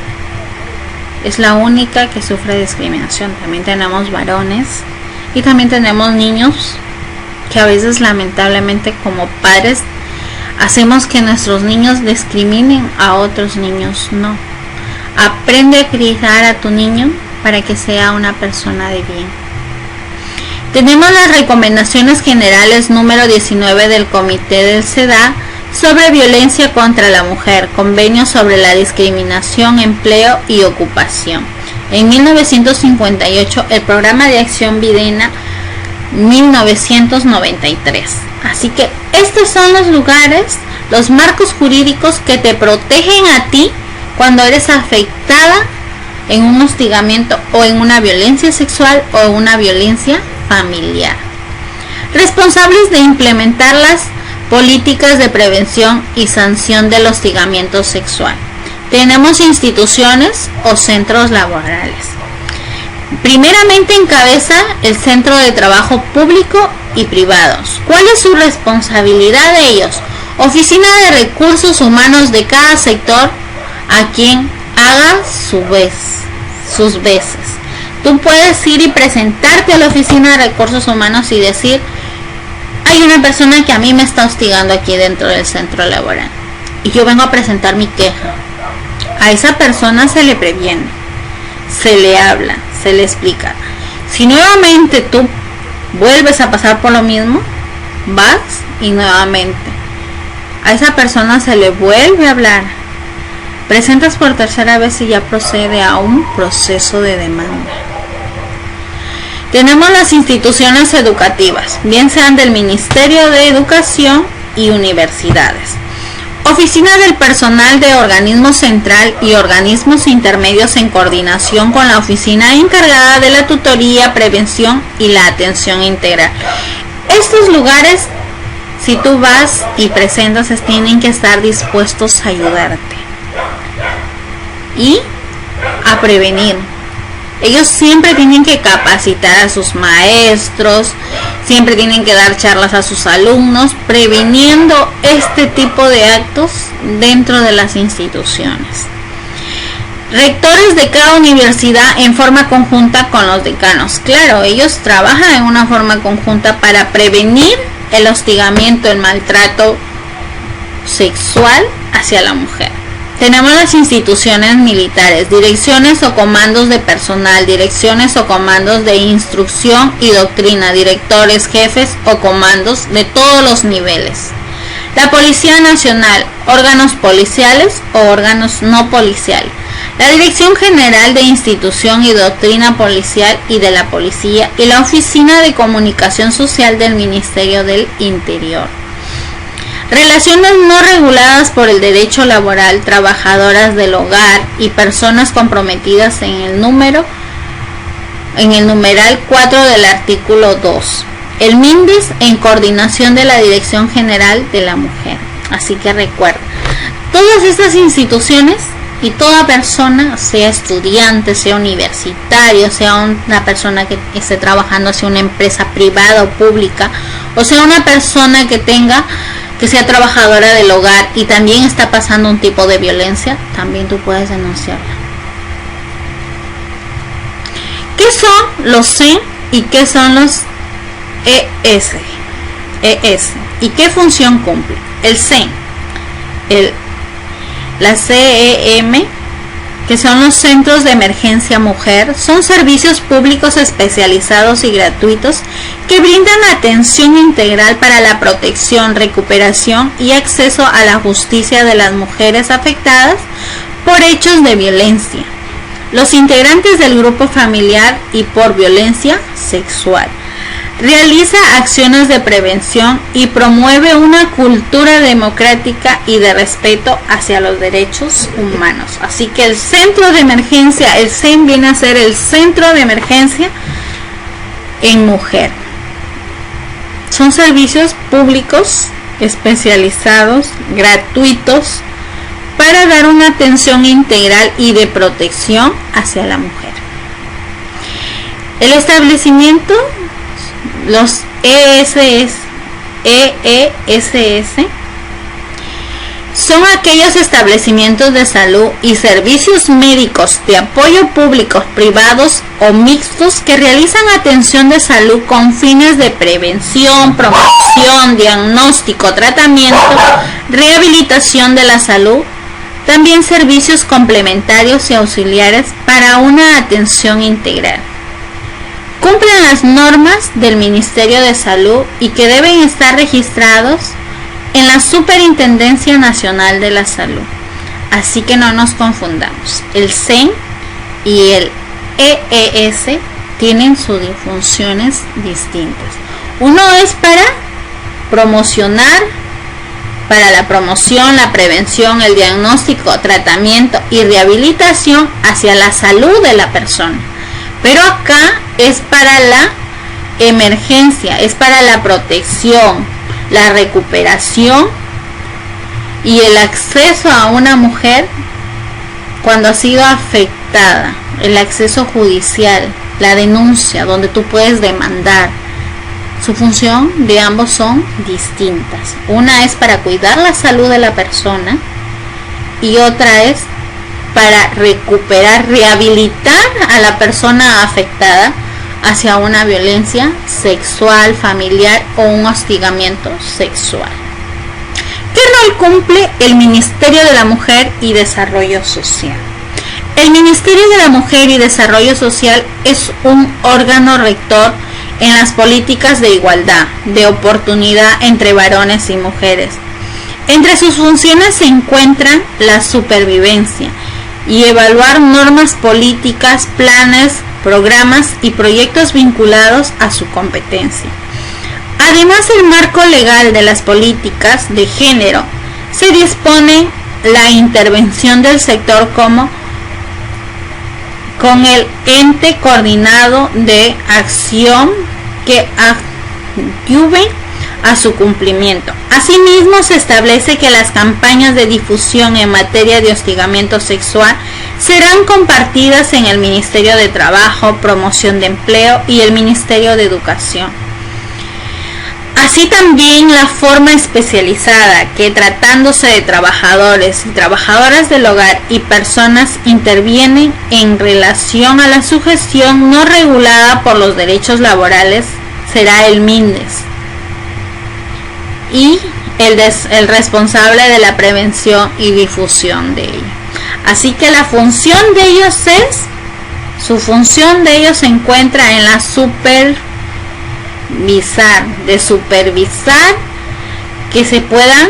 es la única que sufre discriminación. También tenemos varones y también tenemos niños que a veces lamentablemente como padres hacemos que nuestros niños discriminen a otros niños. No. Aprende a criar a tu niño para que sea una persona de bien. Tenemos las recomendaciones generales número 19 del Comité del CEDAW sobre violencia contra la mujer, convenio sobre la discriminación, empleo y ocupación. En 1958, el Programa de Acción Videna 1993. Así que estos son los lugares, los marcos jurídicos que te protegen a ti cuando eres afectada en un hostigamiento o en una violencia sexual o en una violencia familiar. Responsables de implementar las políticas de prevención y sanción del hostigamiento sexual. Tenemos instituciones o centros laborales. Primeramente encabeza el Centro de Trabajo Público y Privados. ¿Cuál es su responsabilidad de ellos? Oficina de Recursos Humanos de cada sector, a quien haga sus veces. Tú puedes ir y presentarte a la Oficina de Recursos Humanos y decir: hay una persona que a mí me está hostigando aquí dentro del centro laboral y yo vengo a presentar mi queja. A esa persona se le previene, se le habla, se le explica. Si nuevamente tú vuelves a pasar por lo mismo, vas y nuevamente a esa persona se le vuelve a hablar. Presentas por tercera vez y ya procede a un proceso de demanda. Tenemos las instituciones educativas, bien sean del Ministerio de Educación y universidades. Oficina del Personal de Organismo Central y organismos intermedios en coordinación con la oficina encargada de la tutoría, prevención y la atención integral. Estos lugares, si tú vas y presentas, tienen que estar dispuestos a ayudarte. y a prevenir. Ellos siempre tienen que capacitar a sus maestros, siempre tienen que dar charlas a sus alumnos, previniendo este tipo de actos dentro de las instituciones. Rectores de cada universidad en forma conjunta con los decanos. Claro, ellos trabajan en una forma conjunta para prevenir el hostigamiento, el maltrato sexual hacia la mujer. Tenemos las instituciones militares, direcciones o comandos de personal, direcciones o comandos de instrucción y doctrina, directores, jefes o comandos de todos los niveles. La Policía Nacional, órganos policiales o órganos no policiales. La Dirección General de Institución y Doctrina Policial y de la Policía y la Oficina de Comunicación Social del Ministerio del Interior. Relaciones no reguladas por el derecho laboral, trabajadoras del hogar y personas comprometidas en el numeral 4 del artículo 2. El MINDES en coordinación de la Dirección General de la Mujer. Así que recuerda, todas estas instituciones y toda persona, sea estudiante, sea universitario, sea una persona que esté trabajando hacia una empresa privada o pública, o sea una persona que sea trabajadora del hogar y también está pasando un tipo de violencia, también tú puedes denunciarla. ¿Qué son los C y qué son los ES? ¿Y qué función cumple? El C, la CEM, que son los Centros de Emergencia Mujer, son servicios públicos especializados y gratuitos que brindan atención integral para la protección, recuperación y acceso a la justicia de las mujeres afectadas por hechos de violencia, los integrantes del grupo familiar y por violencia sexual. Realiza acciones de prevención y promueve una cultura democrática y de respeto hacia los derechos humanos. Así que el centro de emergencia, el CEM, viene a ser el centro de emergencia en mujer. Son servicios públicos especializados, gratuitos, para dar una atención integral y de protección hacia la mujer. El establecimiento, los ESS, son aquellos establecimientos de salud y servicios médicos de apoyo públicos, privados o mixtos que realizan atención de salud con fines de prevención, promoción, diagnóstico, tratamiento, rehabilitación de la salud, también servicios complementarios y auxiliares para una atención integral. Cumplen las normas del Ministerio de Salud y que deben estar registrados en la Superintendencia Nacional de la Salud. Así que no nos confundamos. El CEN y el EES tienen sus funciones distintas. Uno es para promocionar, para la promoción, la prevención, el diagnóstico, tratamiento y rehabilitación hacia la salud de la persona. Pero acá es para la emergencia, es para la protección, la recuperación y el acceso a una mujer cuando ha sido afectada, el acceso judicial, la denuncia, donde tú puedes demandar. Su función de ambos son distintas. Una es para cuidar la salud de la persona y otra es para recuperar, rehabilitar a la persona afectada hacia una violencia sexual, familiar o un hostigamiento sexual. ¿Qué rol cumple el Ministerio de la Mujer y Desarrollo Social? El Ministerio de la Mujer y Desarrollo Social es un órgano rector en las políticas de igualdad, de oportunidad entre varones y mujeres. Entre sus funciones se encuentran la supervivencia y evaluar normas políticas, planes, programas y proyectos vinculados a su competencia. Además, el marco legal de las políticas de género se dispone la intervención del sector como con el ente coordinado de acción que ayude a su cumplimiento. Asimismo, se establece que las campañas de difusión en materia de hostigamiento sexual serán compartidas en el Ministerio de Trabajo, Promoción de Empleo y el Ministerio de Educación. Así también la forma especializada que, tratándose de trabajadores y trabajadoras del hogar y personas, intervienen en relación a la sujeción no regulada por los derechos laborales, será el MINDES y el responsable de la prevención y difusión de ello. Así que la función de ellos su función de ellos se encuentra en la supervisar que se puedan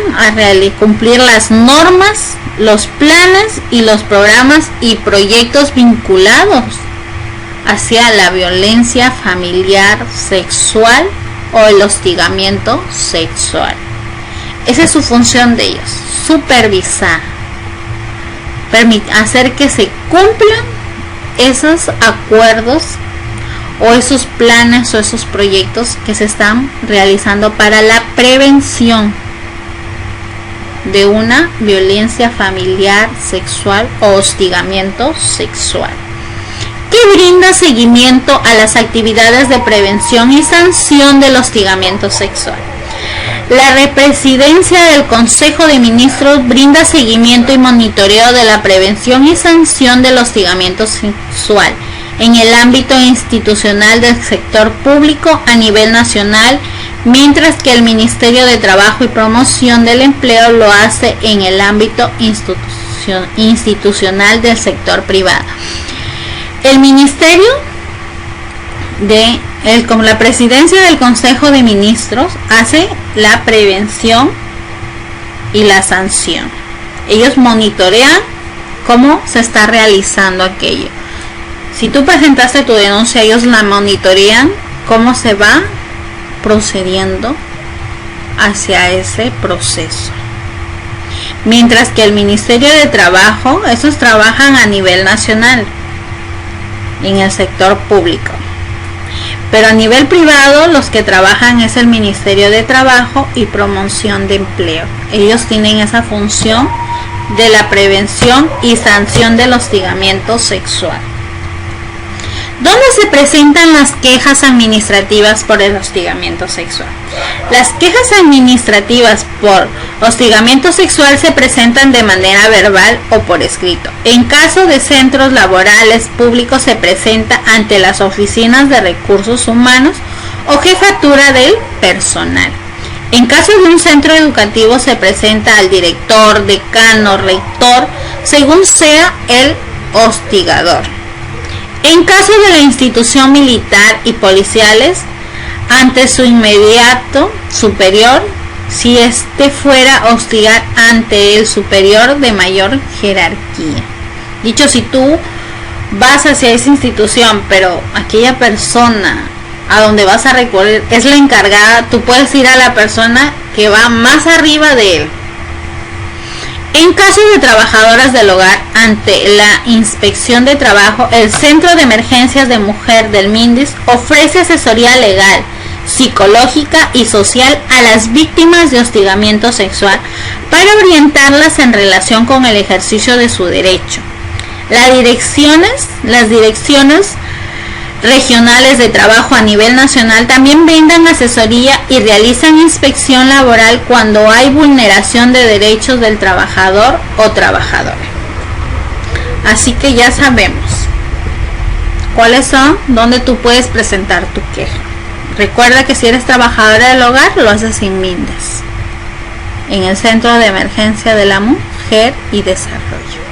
cumplir las normas, los planes y los programas y proyectos vinculados hacia la violencia familiar, sexual o el hostigamiento sexual. Esa es su función de ellos, supervisar, hacer que se cumplan esos acuerdos o esos planes o esos proyectos que se están realizando para la prevención de una violencia familiar, sexual o hostigamiento sexual, que brinda seguimiento a las actividades de prevención y sanción del hostigamiento sexual. La Presidencia del Consejo de Ministros brinda seguimiento y monitoreo de la prevención y sanción del hostigamiento sexual en el ámbito institucional del sector público a nivel nacional, mientras que el Ministerio de Trabajo y Promoción del Empleo lo hace en el ámbito institucional del sector privado. El Ministerio como la Presidencia del Consejo de Ministros hace la prevención y la sanción. Ellos monitorean cómo se está realizando aquello. Si tú presentaste tu denuncia, ellos la monitorean cómo se va procediendo hacia ese proceso. Mientras que el Ministerio de Trabajo, esos trabajan a nivel nacional en el sector público. Pero a nivel privado los que trabajan es el Ministerio de Trabajo y Promoción de Empleo. Ellos tienen esa función de la prevención y sanción del hostigamiento sexual. ¿Dónde se presentan las quejas administrativas por el hostigamiento sexual? Las quejas administrativas por hostigamiento sexual se presentan de manera verbal o por escrito. En caso de centros laborales públicos se presenta ante las oficinas de recursos humanos o jefatura del personal. En caso de un centro educativo se presenta al director, decano, rector, según sea el hostigador. En caso de la institución militar y policiales, ante su inmediato superior, si éste fuera a hostigar ante el superior de mayor jerarquía. Dicho, si tú vas hacia esa institución, pero aquella persona a donde vas a recurrir es la encargada, tú puedes ir a la persona que va más arriba de él. En caso de trabajadoras del hogar, ante la inspección de trabajo, el Centro de Emergencias de Mujer del MINDES ofrece asesoría legal, psicológica y social a las víctimas de hostigamiento sexual para orientarlas en relación con el ejercicio de su derecho. Las direcciones regionales de trabajo a nivel nacional también brindan asesoría y realizan inspección laboral cuando hay vulneración de derechos del trabajador o trabajadora. Así que ya sabemos cuáles son, dónde tú puedes presentar tu queja. Recuerda que si eres trabajadora del hogar, lo haces en MINDES, en el Centro de Emergencia de la Mujer y Desarrollo.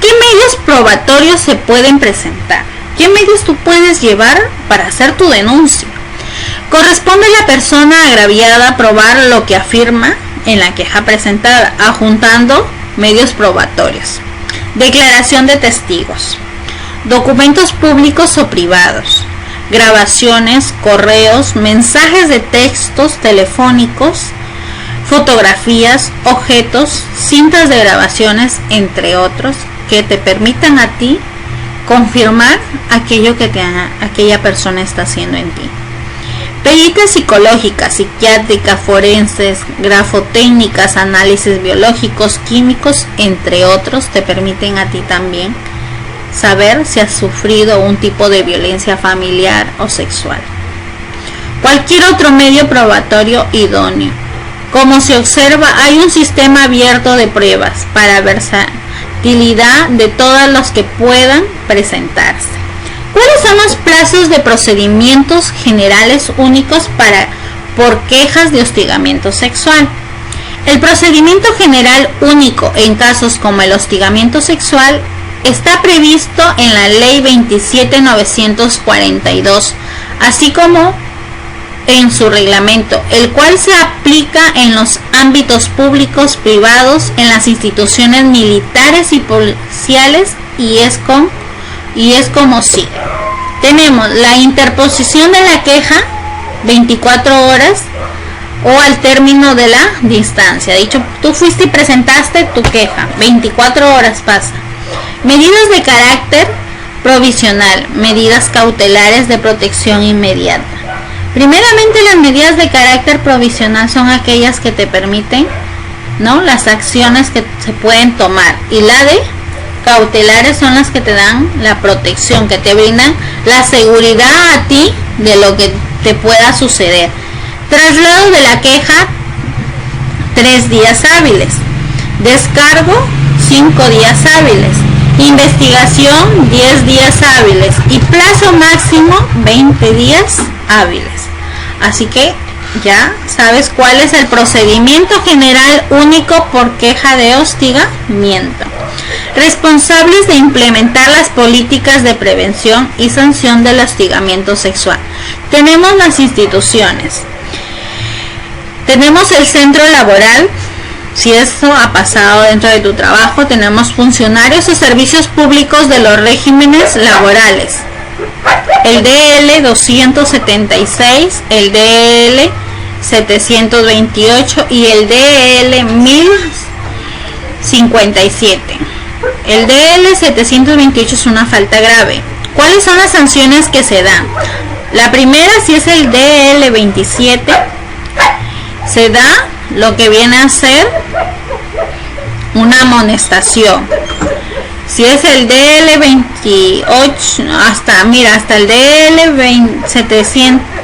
¿Qué medios probatorios se pueden presentar? ¿Qué medios tú puedes llevar para hacer tu denuncia? Corresponde a la persona agraviada probar lo que afirma en la queja presentada, adjuntando medios probatorios. Declaración de testigos, documentos públicos o privados, grabaciones, correos, mensajes de textos telefónicos, fotografías, objetos, cintas de grabaciones, entre otros, que te permitan a ti confirmar aquello que aquella persona está haciendo en ti. Peritas psicológicas, psiquiátricas, forenses, grafotécnicas, análisis biológicos, químicos, entre otros, te permiten a ti también saber si has sufrido un tipo de violencia familiar o sexual. Cualquier otro medio probatorio idóneo. Como se observa, hay un sistema abierto de pruebas para versatilidad de todos los que puedan presentarse. ¿Cuáles son los plazos de procedimientos generales únicos por quejas de hostigamiento sexual? El procedimiento general único en casos como el hostigamiento sexual está previsto en la Ley 27.942, así como en su reglamento, el cual se aplica en los ámbitos públicos, privados, en las instituciones militares y policiales, y es como sigue. Tenemos la interposición de la queja 24 horas o al término de la distancia. Dicho, tú fuiste y presentaste tu queja, 24 horas pasa. Medidas de carácter provisional, medidas cautelares de protección inmediata. Primeramente, las medidas de carácter provisional son aquellas que te permiten, ¿no?, las acciones que se pueden tomar, y la de cautelares son las que te dan la protección, que te brindan la seguridad a ti de lo que te pueda suceder. Traslado de la queja 3 días hábiles, descargo 5 días hábiles, investigación 10 días hábiles y plazo máximo 20 días hábiles. Así que ya sabes cuál es el procedimiento general único por queja de hostigamiento. Responsables de implementar las políticas de prevención y sanción del hostigamiento sexual. Tenemos las instituciones. Tenemos el centro laboral. Si esto ha pasado dentro de tu trabajo, tenemos funcionarios o servicios públicos de los regímenes laborales. El DL 276, el DL 728 y el DL 1057. El DL 728 es una falta grave. ¿Cuáles son las sanciones que se dan? La primera, si es el DL 27, se da lo que viene a ser una amonestación. Si es el DL 28, hasta el DL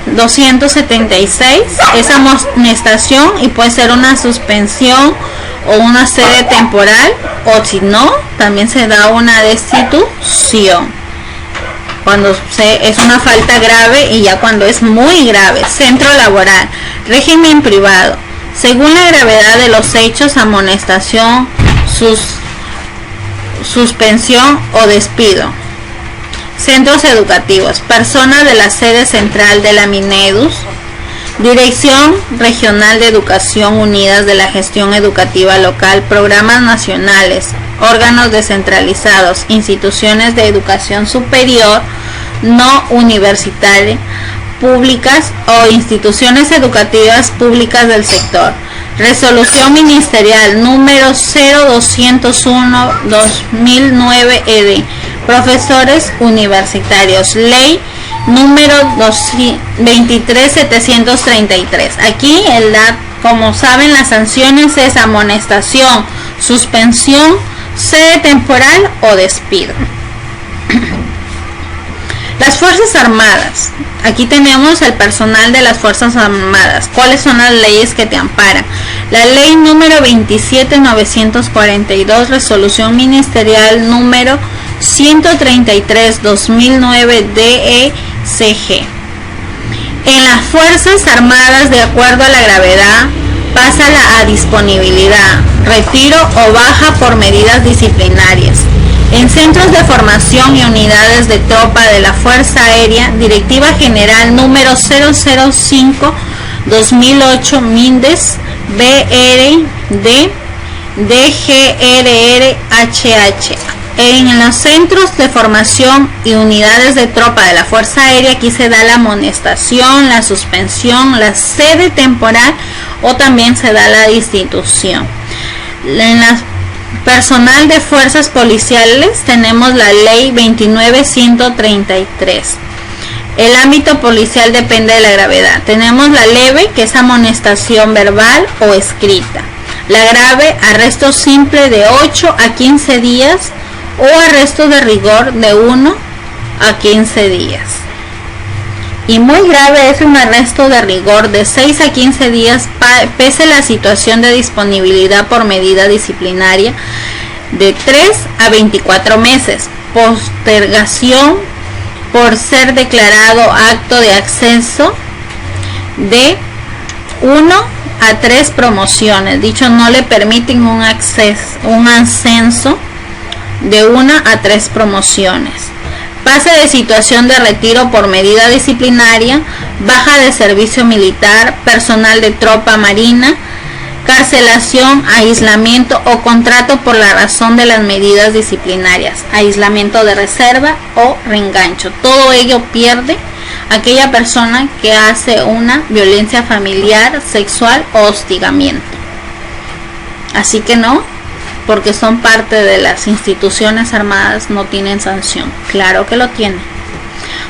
276, es amonestación y puede ser una suspensión o una sede temporal, o si no, también se da una destitución cuando es una falta grave, y ya cuando es muy grave. Centro laboral, régimen privado, según la gravedad de los hechos, amonestación, suspensión o despido. Centros educativos, personas de la sede central de la Minedus, Dirección Regional de Educación Unidas de la Gestión Educativa Local, programas nacionales, órganos descentralizados, instituciones de educación superior no universitaria, públicas o instituciones educativas públicas del sector. Resolución Ministerial número 0201/2009 ED. Profesores universitarios. Ley número 23733. Aquí, como saben, las sanciones es amonestación, suspensión, sede temporal o despido. Las Fuerzas Armadas. Aquí tenemos el personal de las Fuerzas Armadas. ¿Cuáles son las leyes que te amparan? La ley número 27942, resolución ministerial número 133/2009 DECG. En las Fuerzas Armadas, de acuerdo a la gravedad, pasa a disponibilidad, retiro o baja por medidas disciplinarias. En centros de formación y unidades de tropa de la Fuerza Aérea, Directiva General número 005/2008 Mindes BRD DGRRHH. En los centros de formación y unidades de tropa de la Fuerza Aérea, aquí se da la amonestación, la suspensión, la sede temporal o también se da la destitución. En la personal de fuerzas policiales tenemos la ley 29133. El ámbito policial depende de la gravedad. Tenemos la leve, que es amonestación verbal o escrita. La grave, arresto simple de 8 a 15 días o arresto de rigor de 1 a 15 días. Y muy grave es un arresto de rigor de 6 a 15 días pese a la situación de disponibilidad por medida disciplinaria de 3 a 24 meses. Postergación por ser declarado acto de acceso de 1 a 3 promociones. Dicho, no le permiten un ascenso de 1 a 3 promociones. Pase de situación de retiro por medida disciplinaria, baja de servicio militar, personal de tropa marina, carcelación, aislamiento o contrato por la razón de las medidas disciplinarias, aislamiento de reserva o reengancho. Todo ello pierde aquella persona que hace una violencia familiar, sexual o hostigamiento. Así que no, porque son parte de las instituciones armadas, no tienen sanción. Claro que lo tienen.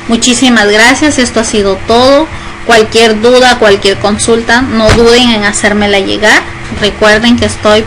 Muchísimas gracias, esto ha sido todo. Cualquier duda, cualquier consulta, no duden en hacérmela llegar. Recuerden que estoy